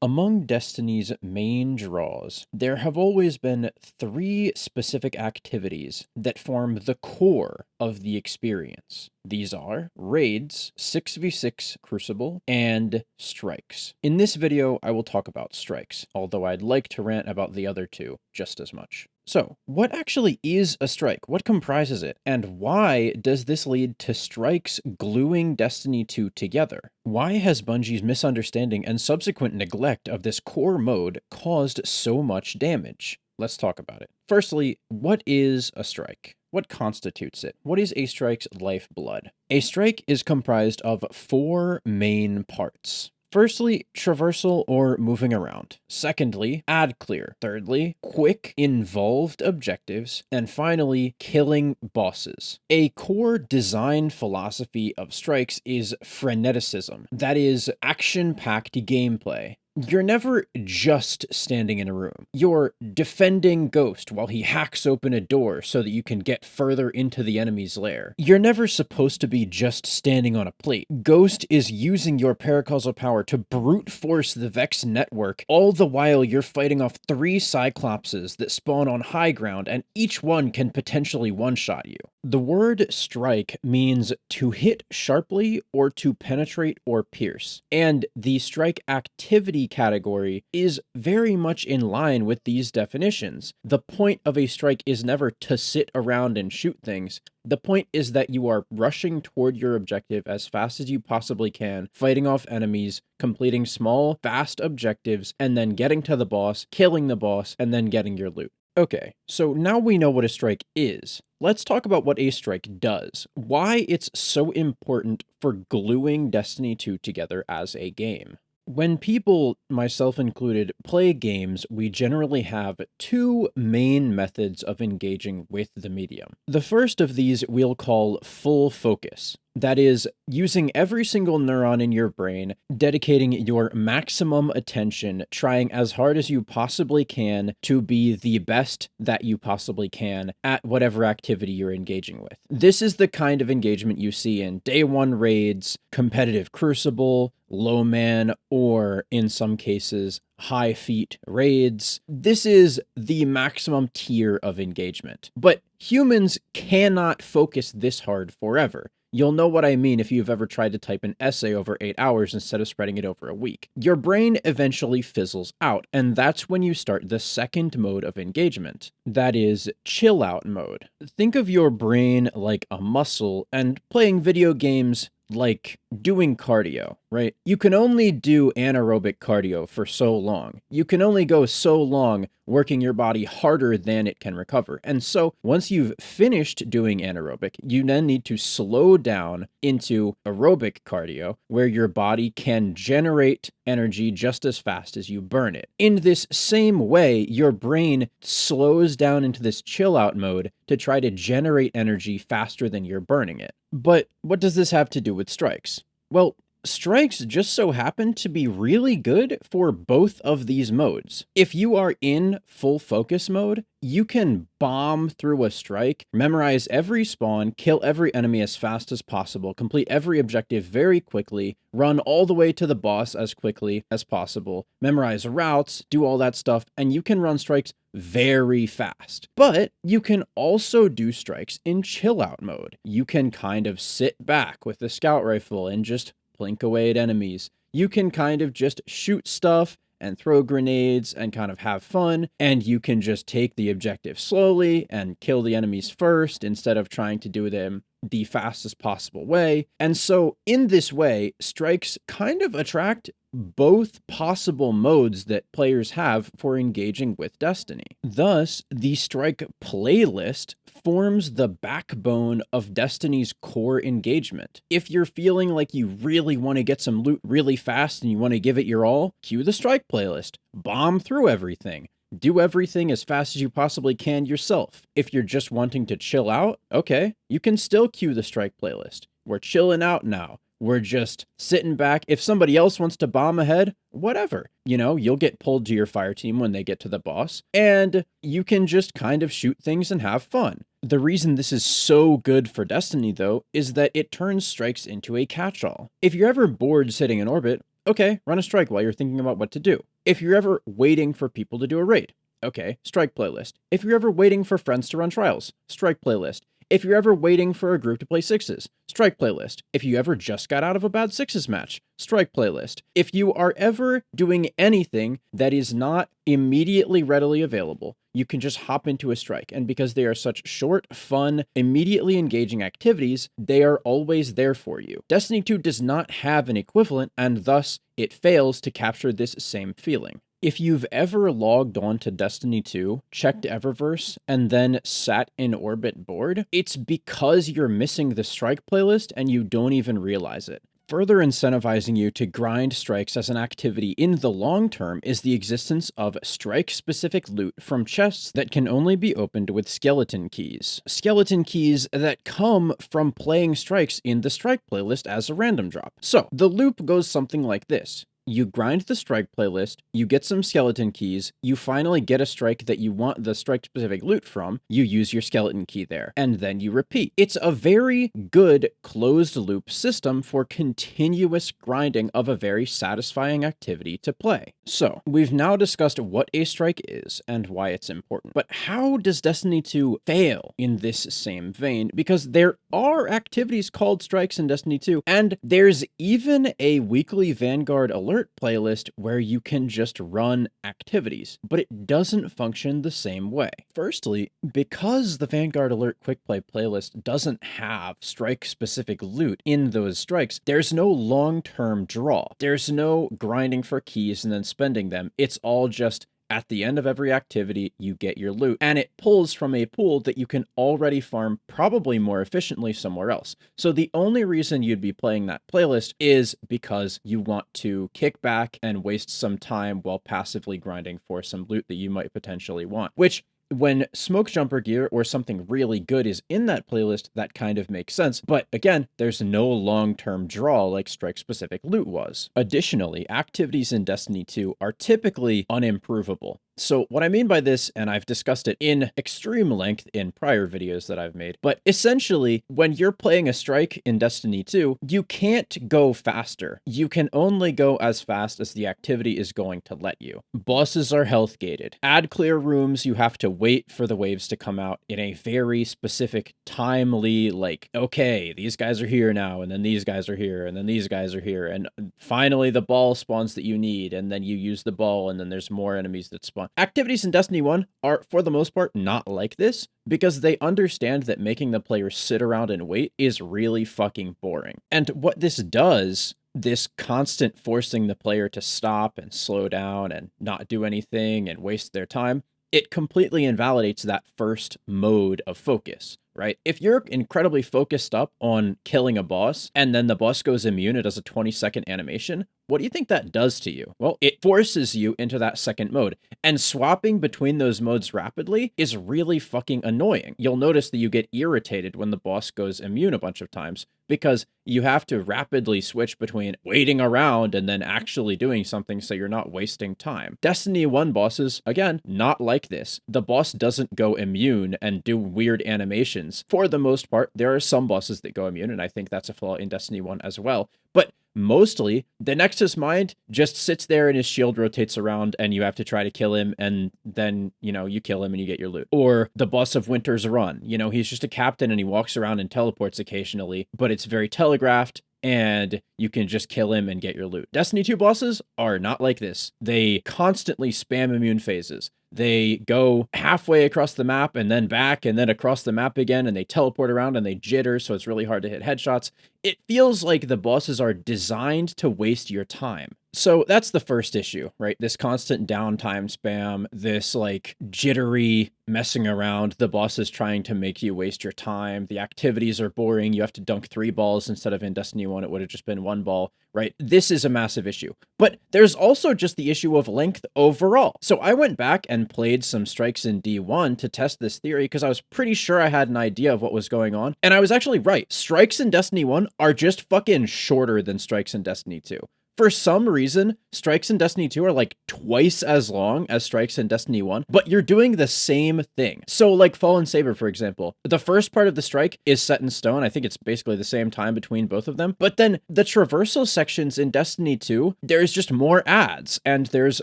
Among Destiny's main draws, there have always been three specific activities that form the core of the experience. These are raids, 6v6 Crucible, and strikes. In this video, I will talk about strikes, although I'd like to rant about the other two just as much. So, what actually is a strike? What comprises it? And why does this lead to strikes gluing Destiny 2 together? Why has Bungie's misunderstanding and subsequent neglect of this core mode caused so much damage? Let's talk about it. Firstly, what is a strike? What constitutes it? What is a strike's lifeblood? A strike is comprised of four main parts. Firstly, traversal or moving around. Secondly, ad clear. Thirdly, quick, involved objectives. And finally, killing bosses. A core design philosophy of strikes is freneticism. That is, action-packed gameplay. You're never just standing in a room. You're defending Ghost while he hacks open a door so that you can get further into the enemy's lair. You're never supposed to be just standing on a plate. Ghost is using your paracausal power to brute force the Vex network, all the while you're fighting off three Cyclopses that spawn on high ground, and each one can potentially one-shot you. The word strike means to hit sharply or to penetrate or pierce, and the strike activity category is very much in line with these definitions. The point of a strike is never to sit around and shoot things. The point is that you are rushing toward your objective as fast as you possibly can, fighting off enemies, completing small, fast objectives, and then getting to the boss, killing the boss, and then getting your loot. Okay, so now we know what a strike is. Let's talk about what a strike does, why it's so important for gluing Destiny 2 together as a game. When people, myself included, play games, we generally have two main methods of engaging with the medium. The first of these we'll call full focus. That is, using every single neuron in your brain, dedicating your maximum attention, trying as hard as you possibly can to be the best that you possibly can at whatever activity you're engaging with. This is the kind of engagement you see in day one raids, competitive Crucible, low man, or in some cases, high feat raids. This is the maximum tier of engagement. But humans cannot focus this hard forever. You'll know what I mean if you've ever tried to type an essay over 8 hours instead of spreading it over a week. Your brain eventually fizzles out, and that's when you start the second mode of engagement. That is chill out mode. Think of your brain like a muscle, and playing video games like doing cardio, right? You can only do anaerobic cardio for so long. You can only go so long working your body harder than it can recover. And so once you've finished doing anaerobic, you then need to slow down into aerobic cardio, where your body can generate energy just as fast as you burn it. In this same way, your brain slows down into this chill out mode to try to generate energy faster than you're burning it. But what does this have to do with strikes? Well, strikes just so happen to be really good for both of these modes. If you are in full focus mode, you can bomb through a strike, memorize every spawn, kill every enemy as fast as possible, complete every objective very quickly, run all the way to the boss as quickly as possible, memorize routes, do all that stuff, and you can run strikes very fast. But you can also do strikes in chill out mode. You can kind of sit back with the scout rifle and just blink away at enemies. You can kind of just shoot stuff and throw grenades and kind of have fun, and you can just take the objective slowly and kill the enemies first instead of trying to do them the fastest possible way. And so in this way, strikes kind of attract both possible modes that players have for engaging with Destiny. Thus, the strike playlist forms the backbone of Destiny's core engagement. If you're feeling like you really want to get some loot really fast and you want to give it your all, cue the strike playlist. Bomb through everything. Do everything as fast as you possibly can yourself. If you're just wanting to chill out, okay, you can still cue the strike playlist. We're chilling out now. We're just sitting back. If somebody else wants to bomb ahead, whatever. You know, you'll get pulled to your fire team when they get to the boss, and you can just kind of shoot things and have fun. The reason this is so good for Destiny, though, is that it turns strikes into a catch-all. If you're ever bored sitting in orbit, okay, run a strike while you're thinking about what to do. If you're ever waiting for people to do a raid, okay, strike playlist. If you're ever waiting for friends to run trials, strike playlist. If you're ever waiting for a group to play sixes, strike playlist. If you ever just got out of a bad sixes match, strike playlist. If you are ever doing anything that is not immediately readily available, you can just hop into a strike. And because they are such short, fun, immediately engaging activities, they are always there for you. Destiny 2 does not have an equivalent, and thus it fails to capture this same feeling. If you've ever logged on to Destiny 2, checked Eververse, and then sat in orbit bored, it's because you're missing the strike playlist and you don't even realize it. Further incentivizing you to grind strikes as an activity in the long term is the existence of strike-specific loot from chests that can only be opened with skeleton keys. Skeleton keys that come from playing strikes in the strike playlist as a random drop. So, the loop goes something like this. You grind the strike playlist, you get some skeleton keys, you finally get a strike that you want the strike-specific loot from, you use your skeleton key there, and then you repeat. It's a very good closed-loop system for continuous grinding of a very satisfying activity to play. So, we've now discussed what a strike is and why it's important. But how does Destiny 2 fail in this same vein? Because there are activities called strikes in Destiny 2, and there's even a weekly Vanguard alert playlist where you can just run activities, but it doesn't function the same way. Firstly, because the Vanguard Alert Quick Play playlist doesn't have strike-specific loot in those strikes, there's no long-term draw. There's no grinding for keys and then spending them. It's all just at the end of every activity, you get your loot, and it pulls from a pool that you can already farm probably more efficiently somewhere else. So the only reason you'd be playing that playlist is because you want to kick back and waste some time while passively grinding for some loot that you might potentially want, which when smoke jumper gear or something really good is in that playlist, that kind of makes sense. But again, there's no long-term draw like strike-specific loot was. Additionally, activities in Destiny 2 are typically unimprovable. So what I mean by this, and I've discussed it in extreme length in prior videos that I've made, but essentially, when you're playing a strike in Destiny 2, you can't go faster. You can only go as fast as the activity is going to let you. Bosses are health gated. Ad clear rooms, you have to wait for the waves to come out in a very specific, timely, like, okay, these guys are here now, and then these guys are here, and then these guys are here, and finally the ball spawns that you need, and then you use the ball, and then there's more enemies that spawn. Activities in Destiny 1 are, for the most part, not like this, because they understand that making the player sit around and wait is really fucking boring. And what this does, this constant forcing the player to stop and slow down and not do anything and waste their time, it completely invalidates that first mode of focus, right? If you're incredibly focused up on killing a boss and then the boss goes immune, it does a 20-second animation, what do you think that does to you? Well, it forces you into that second mode, and swapping between those modes rapidly is really fucking annoying. You'll notice that you get irritated when the boss goes immune a bunch of times, because you have to rapidly switch between waiting around and then actually doing something so you're not wasting time. Destiny 1 bosses, again, not like this. The boss doesn't go immune and do weird animations. For the most part, there are some bosses that go immune, and I think that's a flaw in Destiny 1 as well. But mostly, the Nexus Mind just sits there and his shield rotates around and you have to try to kill him, and then, you kill him and you get your loot. Or the boss of Winter's Run, he's just a captain and he walks around and teleports occasionally, but it's very telegraphed and you can just kill him and get your loot. Destiny 2 bosses are not like this. They constantly spam immune phases. They go halfway across the map and then back and then across the map again, and they teleport around and they jitter, so it's really hard to hit headshots. It feels like the bosses are designed to waste your time. So that's the first issue, right? This constant downtime spam, this like jittery messing around. The boss is trying to make you waste your time. The activities are boring. You have to dunk 3 balls instead of in Destiny 1, it would have just been 1 ball, right? This is a massive issue. But there's also just the issue of length overall. So I went back and played some strikes in D1 to test this theory because I was pretty sure I had an idea of what was going on. And I was actually right. Strikes in Destiny 1 are just fucking shorter than strikes in Destiny 2. For some reason, strikes in Destiny 2 are like twice as long as strikes in Destiny 1, but you're doing the same thing. So like Fallen Saber, for example, the first part of the strike is set in stone. I think it's basically the same time between both of them. But then the traversal sections in Destiny 2, there's just more ads, and there's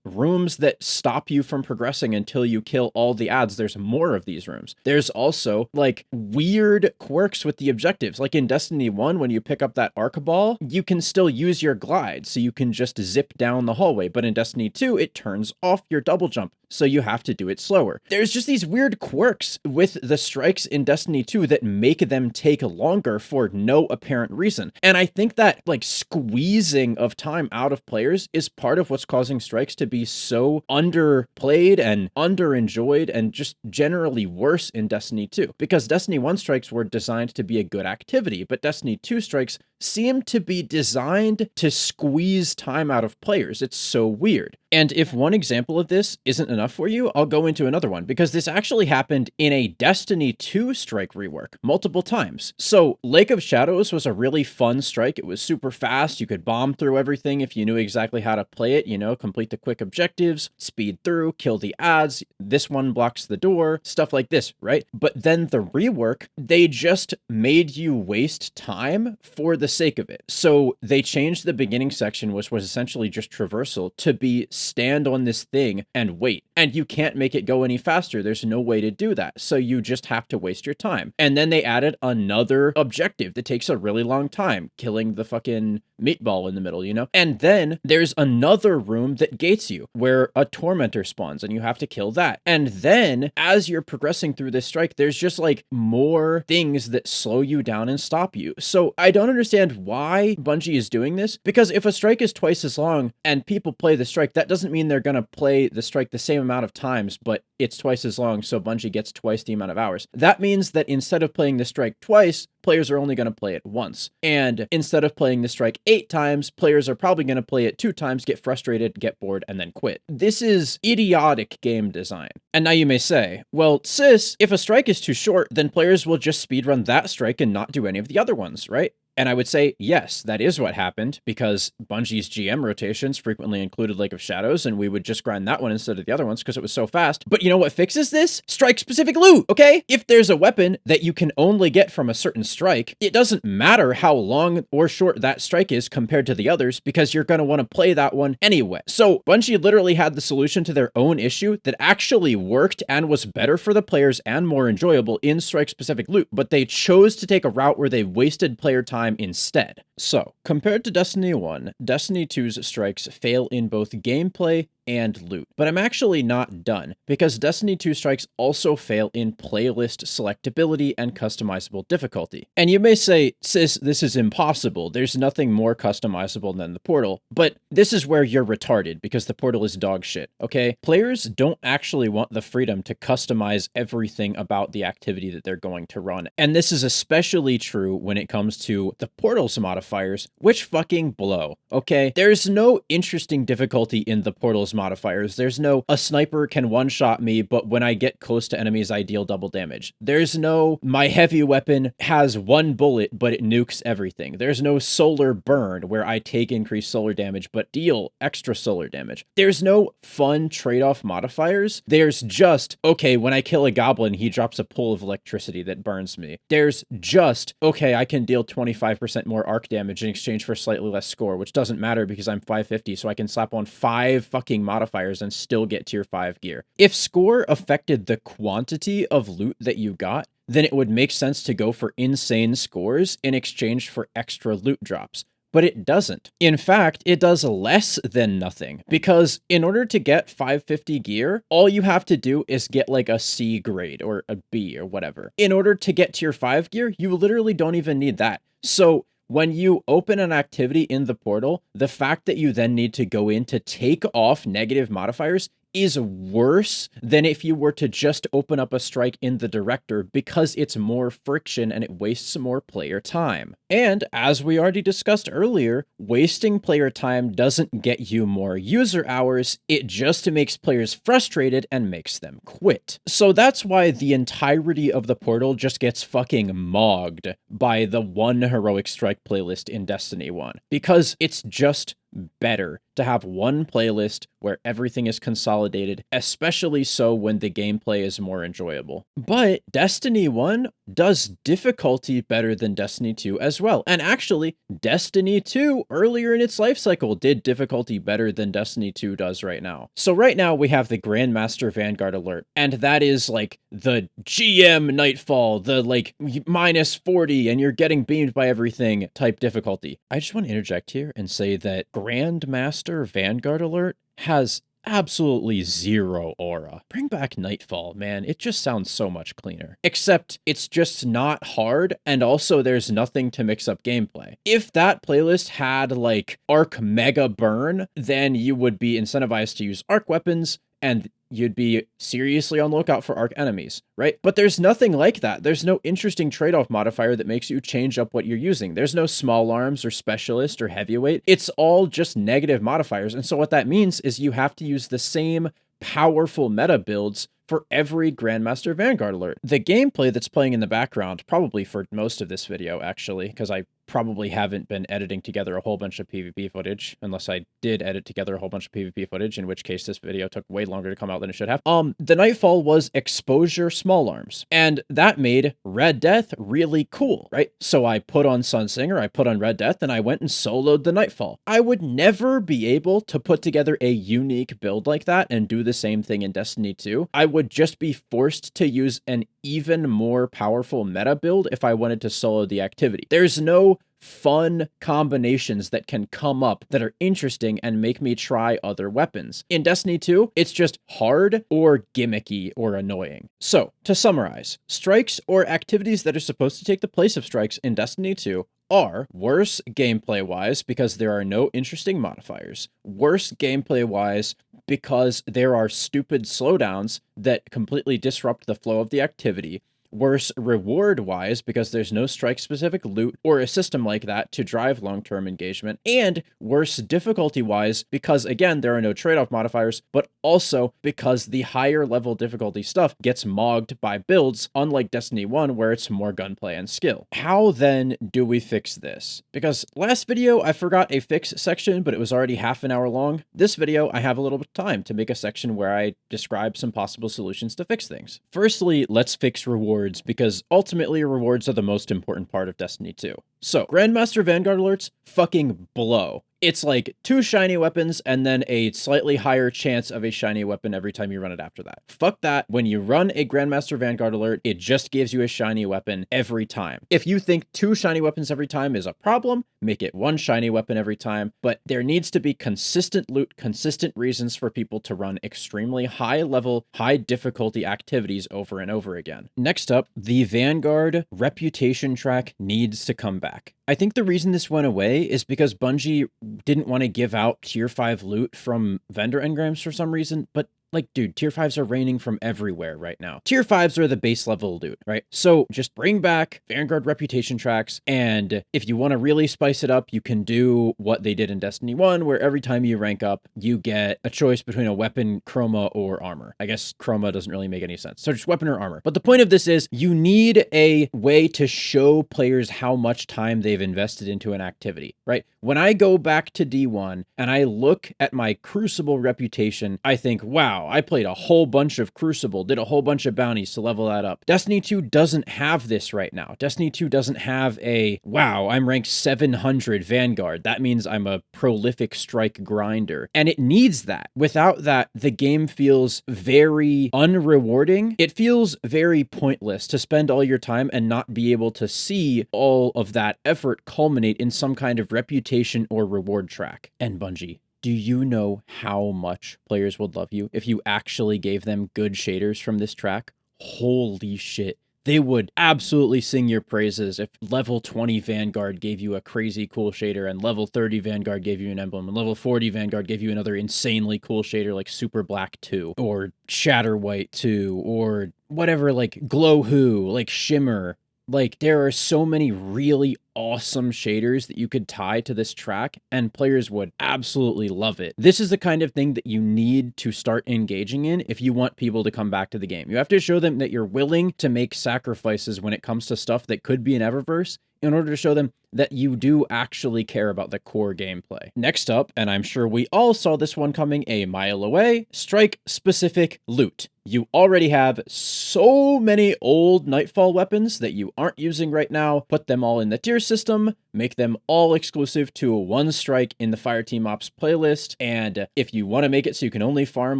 rooms that stop you from progressing until you kill all the ads. There's more of these rooms. There's also like weird quirks with the objectives. Like in Destiny 1, when you pick up that arc ball, you can still use your glide, so you can just zip down the hallway. But in Destiny 2, it turns off your double jump, so you have to do it slower. There's just these weird quirks with the strikes in Destiny 2 that make them take longer for no apparent reason. And I think that like squeezing of time out of players is part of what's causing strikes to be so underplayed and underenjoyed and just generally worse in Destiny 2. Because Destiny 1 strikes were designed to be a good activity, but Destiny 2 strikes seem to be designed to squeeze time out of players. It's so weird. And if one example of this isn't enough for you, I'll go into another one, because this actually happened in a Destiny 2 strike rework multiple times. So Lake of Shadows was a really fun strike. It was super fast. You could bomb through everything if you knew exactly how to play it, you know, complete the quick objectives, speed through, kill the ads. This one blocks the door, stuff like this, right? But then the rework, they just made you waste time for the sake of it. So they changed the beginning section, which was essentially just traversal, to be stand on this thing and wait. And you can't make it go any faster. There's no way to do that. So you just have to waste your time. And then they added another objective that takes a really long time, killing the fucking meatball in the middle, you know? And then there's another room that gates you where a tormentor spawns and you have to kill that. And then as you're progressing through this strike, there's just like more things that slow you down and stop you. So I don't understand why Bungie is doing this, because if a strike is twice as long and people play the strike, that doesn't mean they're going to play the strike the same amount of times, but it's twice as long, so Bungie gets twice the amount of hours. That means that instead of playing the strike twice, players are only going to play it once. And instead of playing the strike 8 times, players are probably going to play it 2 times, get frustrated, get bored, and then quit. This is idiotic game design. And now you may say, well, sis, if a strike is too short, then players will just speedrun that strike and not do any of the other ones, right? And I would say, yes, that is what happened, because Bungie's GM rotations frequently included Lake of Shadows, and we would just grind that one instead of the other ones because it was so fast. But you know what fixes this? Strike-specific loot, okay? If there's a weapon that you can only get from a certain strike, it doesn't matter how long or short that strike is compared to the others, because you're going to want to play that one anyway. So Bungie literally had the solution to their own issue that actually worked and was better for the players and more enjoyable in strike-specific loot, but they chose to take a route where they wasted player time instead. So, compared to Destiny 1, Destiny 2's strikes fail in both gameplay and loot. But I'm actually not done, because Destiny 2 strikes also fail in playlist selectability and customizable difficulty. And you may say, sis, this is impossible. There's nothing more customizable than the portal. But this is where you're retarded, because the portal is dog shit, okay? Players don't actually want the freedom to customize everything about the activity that they're going to run. And this is especially true when it comes to the portal's modifiers, which fucking blow, okay? There's no interesting difficulty in the portal's modifiers. There's no, a sniper can one-shot me, but when I get close to enemies, I deal double damage. There's no, my heavy weapon has 1 bullet, but it nukes everything. There's no solar burn, where I take increased solar damage, but deal extra solar damage. There's no fun trade-off modifiers. There's just, okay, when I kill a goblin, he drops a pull of electricity that burns me. There's just, okay, I can deal 25% more arc damage in exchange for slightly less score, which doesn't matter because I'm 550, so I can slap on 5 fucking modifiers and still get tier 5 gear. If score affected the quantity of loot that you got, then it would make sense to go for insane scores in exchange for extra loot drops. But it doesn't. In fact, it does less than nothing, because in order to get 550 gear, all you have to do is get like a C grade or a B or whatever. In order to get tier 5 gear, you literally don't even need that. So when you open an activity in the portal, the fact that you then need to go in to take off negative modifiers is worse than if you were to just open up a strike in the director, because it's more friction and it wastes more player time. And as we already discussed earlier, wasting player time doesn't get you more user hours, it just makes players frustrated and makes them quit. So that's why the entirety of the portal just gets fucking mogged by the one heroic strike playlist in Destiny 1, because it's just better to have one playlist where everything is consolidated, especially so when the gameplay is more enjoyable. But Destiny 1 does difficulty better than Destiny 2 as well. And actually, Destiny 2 earlier in its life cycle did difficulty better than Destiny 2 does right now. So right now we have the Grandmaster Vanguard alert, and that is like the GM Nightfall, the like minus 40 and you're getting beamed by everything type difficulty. I just want to interject here and say that Grandmaster Vanguard alert has absolutely zero aura. Bring back Nightfall, man. It just sounds so much cleaner. Except it's just not hard, and also there's nothing to mix up gameplay. If that playlist had like Arc Mega Burn, then you would be incentivized to use arc weapons, and you'd be seriously on the lookout for arc enemies, right? But there's nothing like that. There's no interesting trade-off modifier that makes you change up what you're using. There's no small arms or specialist or heavyweight. It's all just negative modifiers. And so what that means is you have to use the same powerful meta builds for every Grandmaster Vanguard alert. The gameplay that's playing in the background, probably for most of this video, actually, because I probably haven't been editing together a whole bunch of PvP footage, unless I did edit together a whole bunch of PvP footage, in which case this video took way longer to come out than it should have. The Nightfall was exposure small arms, and that made Red Death really cool, right? So I put on Sunsinger, I put on Red Death, and I went and soloed the Nightfall. I would never be able to put together a unique build like that and do the same thing in Destiny 2. I would just be forced to use an even more powerful meta build if I wanted to solo the activity. There's no fun combinations that can come up that are interesting and make me try other weapons. In Destiny 2, it's just hard or gimmicky or annoying. So, to summarize, strikes or activities that are supposed to take the place of strikes in Destiny 2 are worse gameplay-wise because there are no interesting modifiers, worse gameplay-wise because there are stupid slowdowns that completely disrupt the flow of the activity, worse reward-wise because there's no strike-specific loot or a system like that to drive long-term engagement, and worse difficulty-wise because, again, there are no trade-off modifiers, but also because the higher-level difficulty stuff gets mogged by builds, unlike Destiny 1, where it's more gunplay and skill. How, then, do we fix this? Because last video, I forgot a fix section, but it was already half an hour long. This video, I have a little bit of time to make a section where I describe some possible solutions to fix things. Firstly, let's fix rewards, because ultimately rewards are the most important part of Destiny 2. So, Grandmaster Vanguard alerts fucking blow. It's like 2 shiny weapons and then a slightly higher chance of a shiny weapon every time you run it after that. Fuck that. When you run a Grandmaster Vanguard alert, it just gives you a shiny weapon every time. If you think 2 shiny weapons every time is a problem, make it 1 shiny weapon every time, but there needs to be consistent loot, consistent reasons for people to run extremely high level, high difficulty activities over and over again. Next up, the Vanguard reputation track needs to come back. I think the reason this went away is because Bungie didn't want to give out tier 5 loot from vendor engrams for some reason, but like, dude, tier 5s are raining from everywhere right now. Tier 5s are the base level loot, right? So just bring back Vanguard reputation tracks, and if you want to really spice it up, you can do what they did in Destiny 1, where every time you rank up, you get a choice between a weapon, chroma, or armor. I guess chroma doesn't really make any sense. So just weapon or armor. But the point of this is you need a way to show players how much time they've invested into an activity, right? When I go back to D1 and I look at my Crucible reputation, I think, wow, I played a whole bunch of Crucible, did a whole bunch of bounties to level that up. Destiny 2 doesn't have this right now. Destiny 2 doesn't have a, wow, I'm ranked 700 Vanguard. That means I'm a prolific strike grinder. And it needs that. Without that, the game feels very unrewarding. It feels very pointless to spend all your time and not be able to see all of that effort culminate in some kind of reputation or reward track. And Bungie, do you know how much players would love you if you actually gave them good shaders from this track? Holy shit. They would absolutely sing your praises if level 20 Vanguard gave you a crazy cool shader, and level 30 Vanguard gave you an emblem, and level 40 Vanguard gave you another insanely cool shader like Super Black 2, or Shatter White 2, or whatever, like Glow Who, like Shimmer. Like, there are so many really awesome shaders that you could tie to this track, and players would absolutely love it. This is the kind of thing that you need to start engaging in if you want people to come back to the game. You have to show them that you're willing to make sacrifices when it comes to stuff that could be an Eververse, in order to show them that you do actually care about the core gameplay. Next up, and I'm sure we all saw this one coming a mile away, strike-specific loot. You already have so many old Nightfall weapons that you aren't using right now. Put them all in the tier system, make them all exclusive to one strike in the Fireteam Ops playlist, and if you want to make it so you can only farm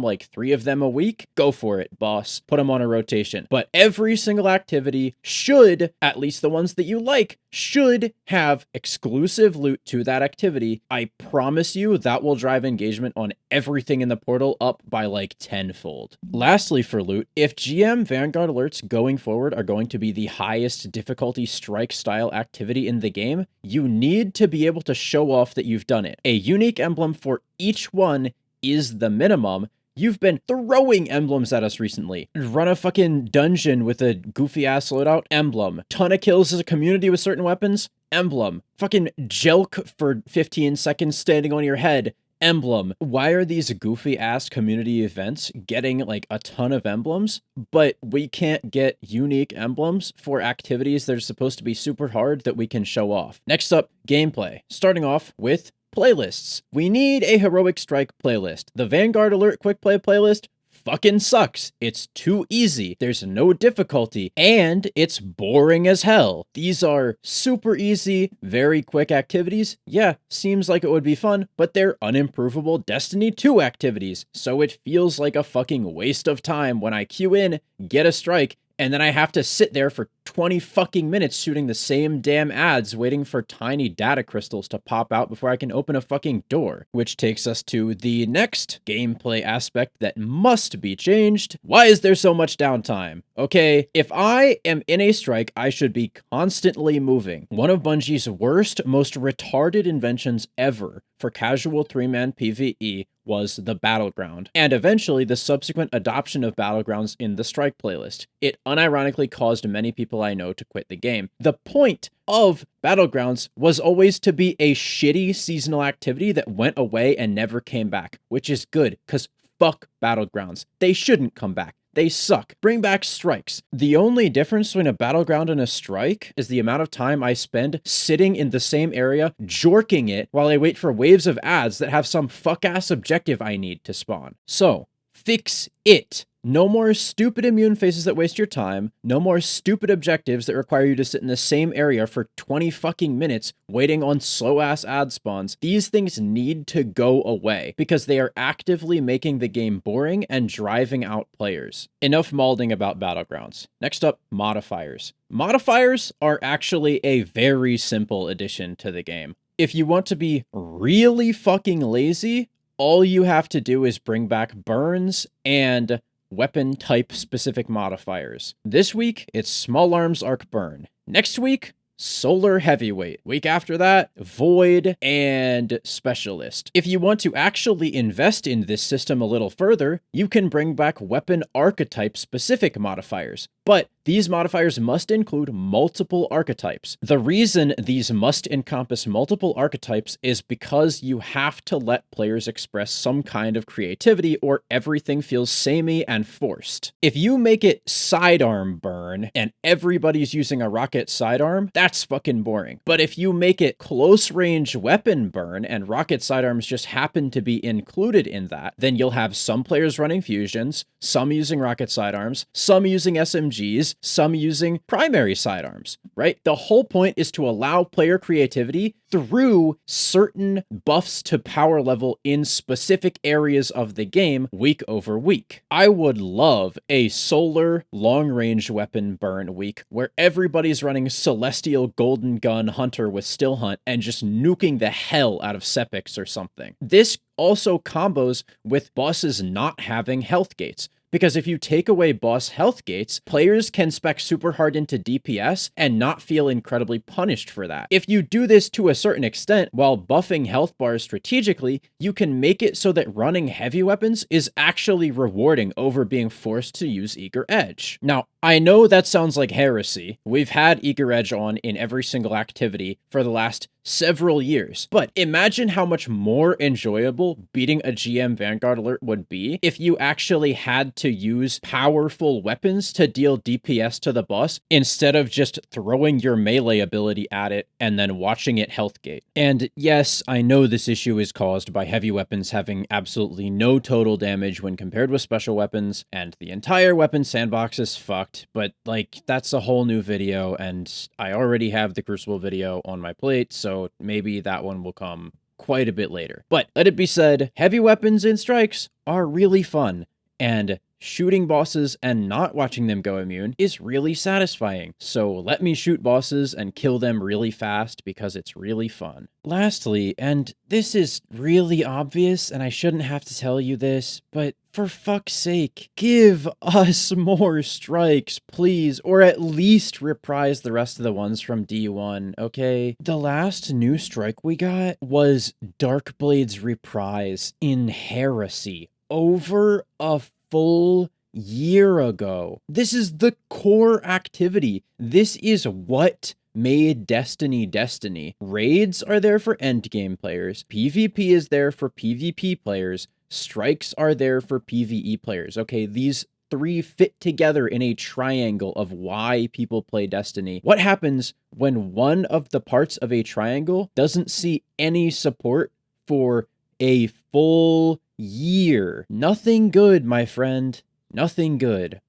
like 3 of them a week, go for it, boss. Put them on a rotation. But every single activity should, at least the ones that you like, should have exclusive loot to that activity. I promise you that will drive engagement on everything in the portal up by like 10-fold. Lastly, for loot, if GM Vanguard alerts going forward are going to be the highest difficulty strike style activity in the game, you need to be able to show off that you've done it. A unique emblem for each one is the minimum. You've been throwing emblems at us recently. Run a fucking dungeon with a goofy ass loadout, emblem. Ton of kills as a community with certain weapons, emblem. Fucking jelk for 15 seconds standing on your head, emblem. Why are these goofy ass community events getting like a ton of emblems, but we can't get unique emblems for activities that are supposed to be super hard that we can show off? Next up, gameplay. Starting off with playlists. We need a Heroic Strike playlist. The Vanguard Alert Quick Play playlist fucking sucks. It's too easy. There's no difficulty, and it's boring as hell. These are super easy, very quick activities. Yeah, seems like it would be fun, but they're unimprovable Destiny 2 activities, so it feels like a fucking waste of time when I queue in, get a strike, and then I have to sit there for 20 fucking minutes shooting the same damn ads, waiting for tiny data crystals to pop out before I can open a fucking door. Which takes us to the next gameplay aspect that must be changed. Why is there so much downtime? Okay, if I am in a strike, I should be constantly moving. One of Bungie's worst, most retarded inventions ever for casual 3-man PvE was the Battleground, and eventually the subsequent adoption of Battlegrounds in the Strike playlist. It unironically caused many people I know to quit the game. The point of Battlegrounds was always to be a shitty seasonal activity that went away and never came back, which is good, because fuck Battlegrounds. They shouldn't come back. They suck. Bring back strikes. The only difference between a battleground and a strike is the amount of time I spend sitting in the same area, jorking it while I wait for waves of ads that have some fuck-ass objective I need to spawn. So, fix it. No more stupid immune phases that waste your time. No more stupid objectives that require you to sit in the same area for 20 fucking minutes waiting on slow-ass ad spawns. These things need to go away because they are actively making the game boring and driving out players. Enough malding about Battlegrounds. Next up, modifiers. Modifiers are actually a very simple addition to the game. If you want to be really fucking lazy, all you have to do is bring back burns and weapon type specific modifiers. This week, it's Small Arms Arc Burn. Next week, Solar Heavyweight. Week after that, Void and Specialist. If you want to actually invest in this system a little further, you can bring back weapon archetype specific modifiers. But these modifiers must include multiple archetypes. The reason these must encompass multiple archetypes is because you have to let players express some kind of creativity or everything feels samey and forced. If you make it sidearm burn and everybody's using a rocket sidearm, that's fucking boring. But if you make it close range weapon burn and rocket sidearms just happen to be included in that, then you'll have some players running fusions, some using rocket sidearms, some using SMGs, some using primary sidearms, right? The whole point is to allow player creativity through certain buffs to power level in specific areas of the game week over week. I would love a solar long-range weapon burn week where everybody's running Celestial Golden Gun Hunter with Still Hunt and just nuking the hell out of Sepics or something. This also combos with bosses not having health gates. Because if you take away boss health gates, players can spec super hard into DPS and not feel incredibly punished for that. If you do this to a certain extent while buffing health bars strategically, you can make it so that running heavy weapons is actually rewarding over being forced to use Eager Edge. Now, I know that sounds like heresy. We've had Eager Edge on in every single activity for the last several years. But imagine how much more enjoyable beating a GM Vanguard alert would be if you actually had to use powerful weapons to deal DPS to the boss instead of just throwing your melee ability at it and then watching it health gate. And yes, I know this issue is caused by heavy weapons having absolutely no total damage when compared with special weapons, and the entire weapon sandbox is fucked, but like, that's a whole new video, and I already have the Crucible video on my plate, so maybe that one will come quite a bit later. But let it be said, heavy weapons in strikes are really fun, and shooting bosses and not watching them go immune is really satisfying. So let me shoot bosses and kill them really fast because it's really fun. Lastly, and this is really obvious and I shouldn't have to tell you this, but for fuck's sake, give us more strikes, please, or at least reprise the rest of the ones from D1, okay? The last new strike we got was Darkblade's reprise in Heresy over a full year ago. This is the core activity. This is what made Destiny Destiny. Raids are there for endgame players. PvP is there for PvP players. Strikes are there for PvE players. Okay, these three fit together in a triangle of why people play Destiny. What happens when one of the parts of a triangle doesn't see any support for a full year? Nothing good, my friend. Nothing good.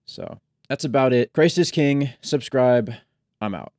So, that's about it. Christ is King. Subscribe. I'm out.